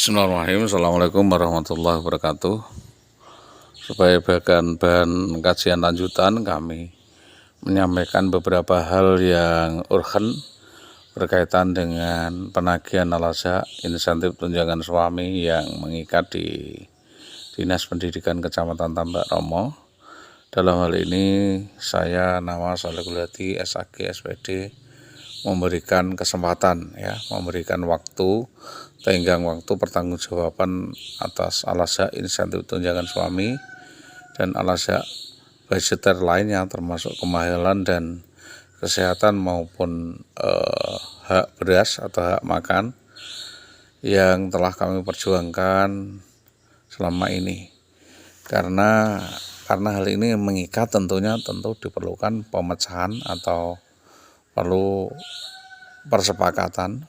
Bismillahirrahmanirrahim. Assalamualaikum warahmatullahi wabarakatuh. Sebagai bahan kajian lanjutan, kami menyampaikan beberapa hal yang urgen berkaitan dengan penagihan al-azhar insentif tunjangan suami yang mengikat di Dinas Pendidikan Kecamatan Tambak Romo. Dalam hal ini saya nama Salehul Hadi SAG SPD memberikan kesempatan, memberikan waktu, tenggang waktu pertanggungjawaban atas al-azhar insentif tunjangan suami dan al-azhar budgeter lainnya termasuk kemahiran dan kesehatan maupun hak beras atau hak makan yang telah kami perjuangkan selama ini. Karena hal ini mengikat, tentu diperlukan pemecahan atau perlu persepakatan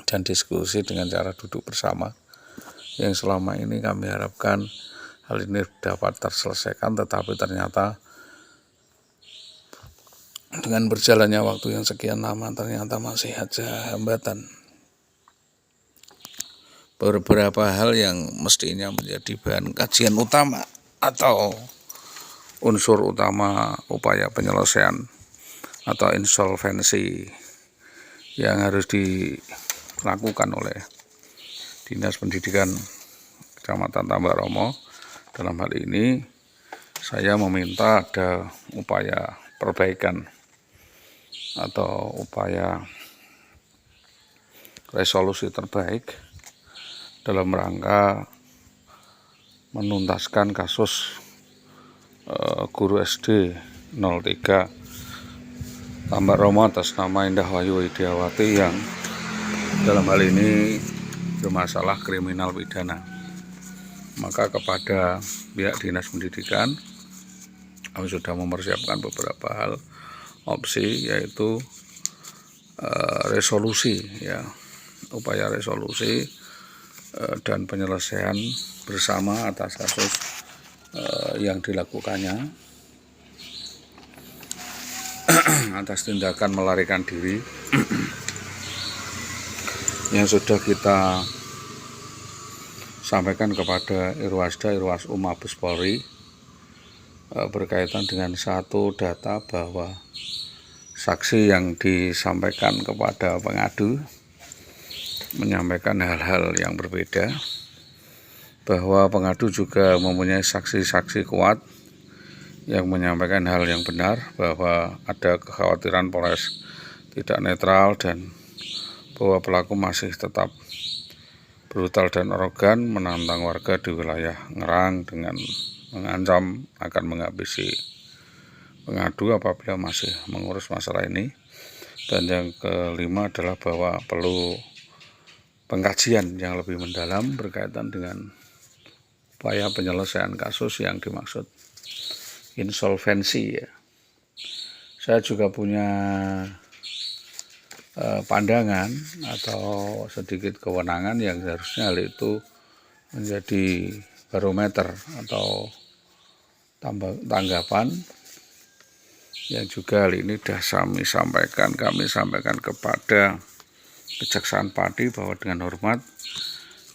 dan diskusi dengan cara duduk bersama yang selama ini kami harapkan hal ini dapat terselesaikan, tetapi ternyata dengan berjalannya waktu yang sekian lama ternyata masih ada hambatan. Beberapa hal yang mestinya menjadi bahan kajian utama atau unsur utama upaya penyelesaian atau insolvensi yang harus dilakukan oleh Dinas Pendidikan Kecamatan Tambak Romo. Dalam hal ini saya meminta ada upaya perbaikan atau upaya resolusi terbaik dalam rangka menuntaskan kasus guru SD 03 Tambak Romo atas nama Indah Wahyu Widiawati yang dalam hal ini bermasalah kriminal pidana. Maka kepada pihak Dinas Pendidikan kami sudah mempersiapkan beberapa hal opsi, yaitu resolusi, upaya resolusi dan penyelesaian bersama atas kasus yang dilakukannya atas tindakan melarikan diri yang sudah kita sampaikan kepada Irwasda, Irwasum Mabes Polri berkaitan dengan satu data bahwa saksi yang disampaikan kepada pengadu menyampaikan hal-hal yang berbeda, bahwa pengadu juga mempunyai saksi-saksi kuat yang menyampaikan hal yang benar, bahwa ada kekhawatiran Polres tidak netral dan bahwa pelaku masih tetap brutal dan arogan menantang warga di wilayah Ngerang dengan mengancam akan menghabisi pengadu apabila masih mengurus masalah ini. Dan yang kelima adalah bahwa perlu pengkajian yang lebih mendalam berkaitan dengan upaya penyelesaian kasus yang dimaksud insolvensi. Saya juga punya pandangan atau sedikit kewenangan yang seharusnya hal itu menjadi barometer atau tanggapan yang juga hal ini sudah kami sampaikan kepada Kejaksaan Pati bahwa dengan hormat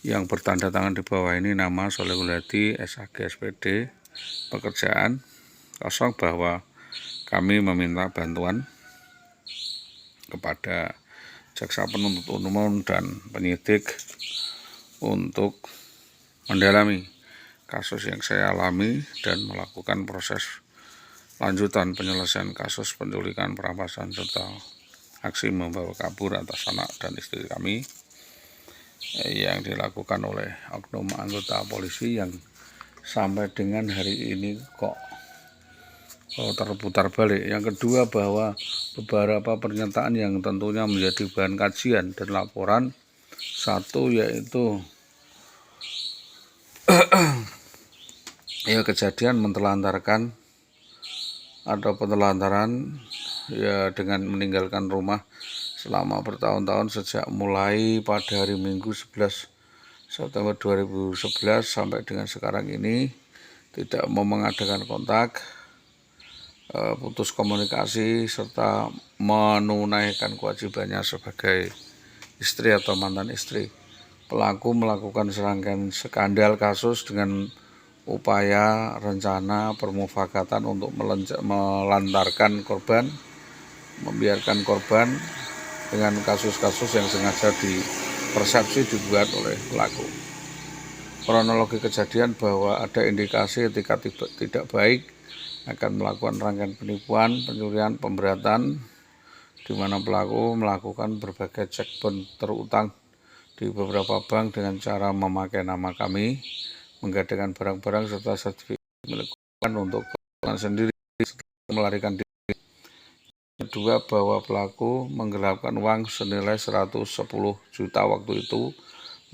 yang bertanda tangan di bawah ini nama Salehul Hadi SAG SPD pekerjaan kosong, bahwa kami meminta bantuan kepada jaksa penuntut umum dan penyidik untuk mendalami kasus yang saya alami dan melakukan proses lanjutan penyelesaian kasus penculikan, perampasan serta aksi membawa kabur atas anak dan istri kami yang dilakukan oleh oknum anggota polisi yang sampai dengan hari ini kok terputar balik. Yang kedua, bahwa beberapa pernyataan yang tentunya menjadi bahan kajian dan laporan, satu yaitu kejadian mentelantarkan atau penelantaran dengan meninggalkan rumah selama bertahun-tahun sejak mulai pada hari Minggu 11 September 2011 sampai dengan sekarang ini, tidak mau mengadakan kontak, putus komunikasi, serta menunaikan kewajibannya sebagai istri atau mantan istri pelaku melakukan serangkaian skandal kasus dengan upaya rencana permufakatan untuk melantarkan korban, membiarkan korban dengan kasus-kasus yang sengaja dipersepsi dibuat oleh pelaku. Kronologi kejadian bahwa ada indikasi etika tidak baik akan melakukan rangkaian penipuan, pencurian, pemberatan, di mana pelaku melakukan berbagai cek bounce terutang di beberapa bank dengan cara memakai nama kami, menggadaikan barang-barang serta sertifikat milik korban untuk keperluan sendiri setelah melarikan diri. Kedua, bahwa pelaku menggelapkan uang senilai 110 juta waktu itu,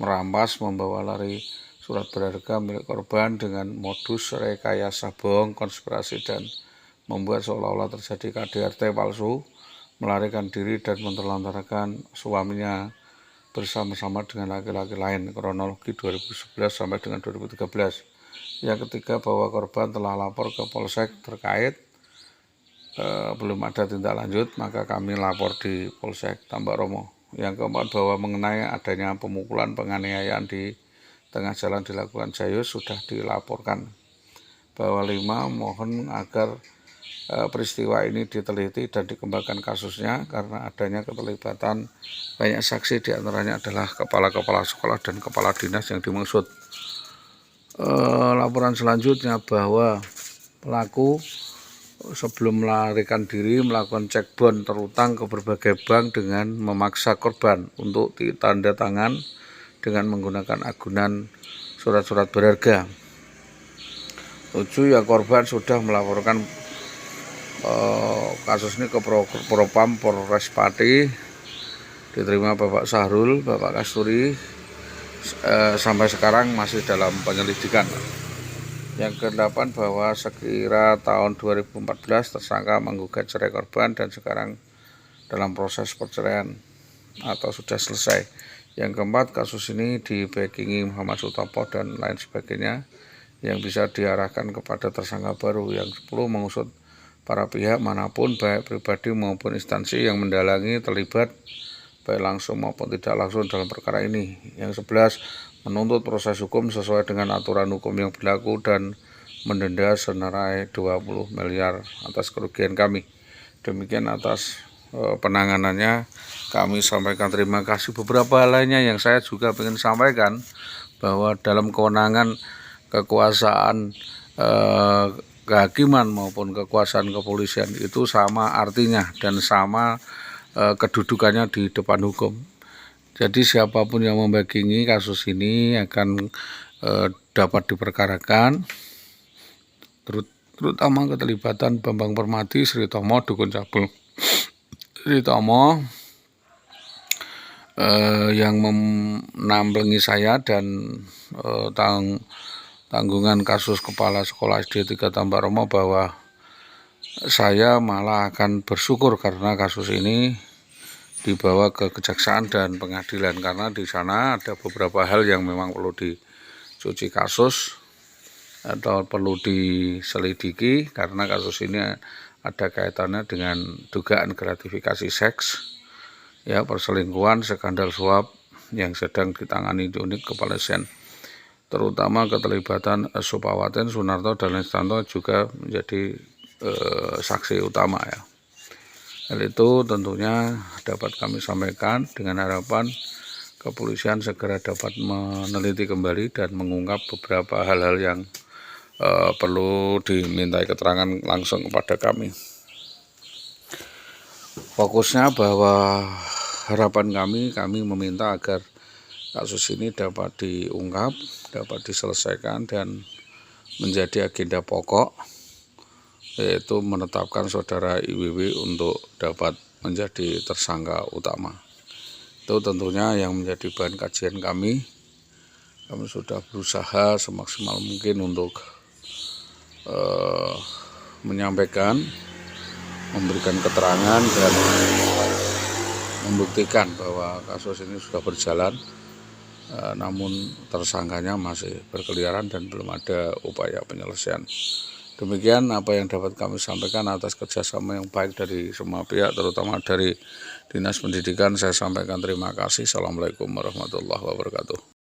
merampas, membawa lari surat berharga milik korban dengan modus rekayasa bohong, konspirasi, dan membuat seolah-olah terjadi KDRT palsu, melarikan diri dan menelantarkan suaminya bersama-sama dengan laki-laki lain. Kronologi 2011 sampai dengan 2013. Yang ketiga, bahwa korban telah lapor ke polsek terkait, belum ada tindak lanjut, maka kami lapor di Polsek Tambak Romo. Yang keempat, bahwa mengenai adanya pemukulan, penganiayaan di tengah jalan dilakukan Jayus sudah dilaporkan. Bahwa 5, mohon agar peristiwa ini diteliti dan dikembangkan kasusnya karena adanya keterlibatan banyak saksi, diantaranya adalah kepala-kepala sekolah dan kepala dinas yang dimaksud. Laporan selanjutnya, bahwa pelaku sebelum melarikan diri melakukan cek bounce terutang ke berbagai bank dengan memaksa korban untuk ditanda tangan dengan menggunakan agunan surat-surat berharga. 7, ya korban sudah melaporkan kasus ini ke Propam Polres Pati, diterima Bapak Sahrul, Bapak Kasturi, sampai sekarang masih dalam penyelidikan. Yang ke-8, bahwa sekira tahun 2014 tersangka menggugat cerai korban dan sekarang dalam proses perceraian atau sudah selesai. Yang keempat, kasus ini di-backingi Muhammad Sutopo dan lain sebagainya yang bisa diarahkan kepada tersangka baru. Yang 10, mengusut para pihak manapun baik pribadi maupun instansi yang mendalangi terlibat baik langsung maupun tidak langsung dalam perkara ini. Yang 11, menuntut proses hukum sesuai dengan aturan hukum yang berlaku dan mendenda senilai 20 miliar atas kerugian kami. Demikian atas penanganannya. Kami sampaikan terima kasih. Beberapa lainnya yang saya juga ingin sampaikan, bahwa dalam kewenangan kekuasaan kehakiman maupun kekuasaan kepolisian itu sama artinya dan sama kedudukannya di depan hukum. Jadi siapapun yang membackingi kasus ini akan dapat diperkarakan, terutama keterlibatan Bambang Permati, Sri Tomo, Dukun Cabul Sri Tomo yang menamblengi saya dan tanggungan kasus kepala sekolah SD 3 Tambak Romo, bahwa saya malah akan bersyukur karena kasus ini dibawa ke kejaksaan dan pengadilan, karena di sana ada beberapa hal yang memang perlu dicuci kasus atau perlu diselidiki, karena kasus ini ada kaitannya dengan dugaan gratifikasi seks, ya, perselingkuhan, skandal suap yang sedang ditangani di unit kepolisian, terutama keterlibatan Supawaten, Sunarto, dan Listanto juga menjadi saksi utama, ya. Hal itu tentunya dapat kami sampaikan dengan harapan kepolisian segera dapat meneliti kembali dan mengungkap beberapa hal-hal yang perlu dimintai keterangan langsung kepada kami. Fokusnya bahwa harapan kami meminta agar kasus ini dapat diungkap, dapat diselesaikan dan menjadi agenda pokok, yaitu menetapkan saudara IWW untuk dapat menjadi tersangka utama. Itu tentunya yang menjadi bahan kajian kami. Kami sudah berusaha semaksimal mungkin untuk menyampaikan, memberikan keterangan dan membuktikan bahwa kasus ini sudah berjalan, namun tersangkanya masih berkeliaran dan belum ada upaya penyelesaian. Demikian apa yang dapat kami sampaikan atas kerjasama yang baik dari semua pihak, terutama dari Dinas Pendidikan saya sampaikan terima kasih. Assalamualaikum warahmatullahi wabarakatuh.